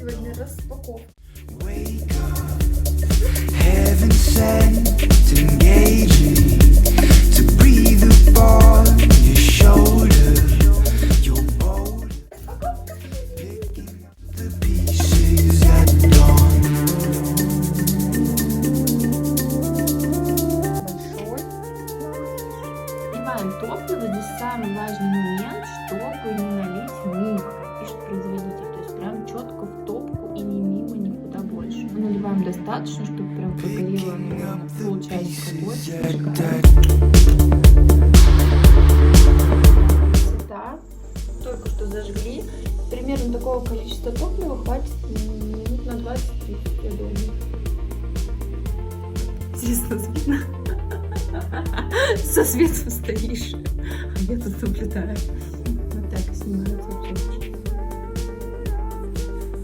сегодня распаковка. Топливо, здесь самый важный момент, чтобы не налить мимо, как пишет производитель. То есть прям четко в топку и не мимо никуда больше. Мы наливаем достаточно, чтобы прям прогорело, наверное, полчасика больше. Цвета только что зажгли. Примерно такого количества топлива хватит минут на 20-30, я думаю. Интересно, видно? Со светом стоишь, а я тут наблюдаю. Вот так снимаю.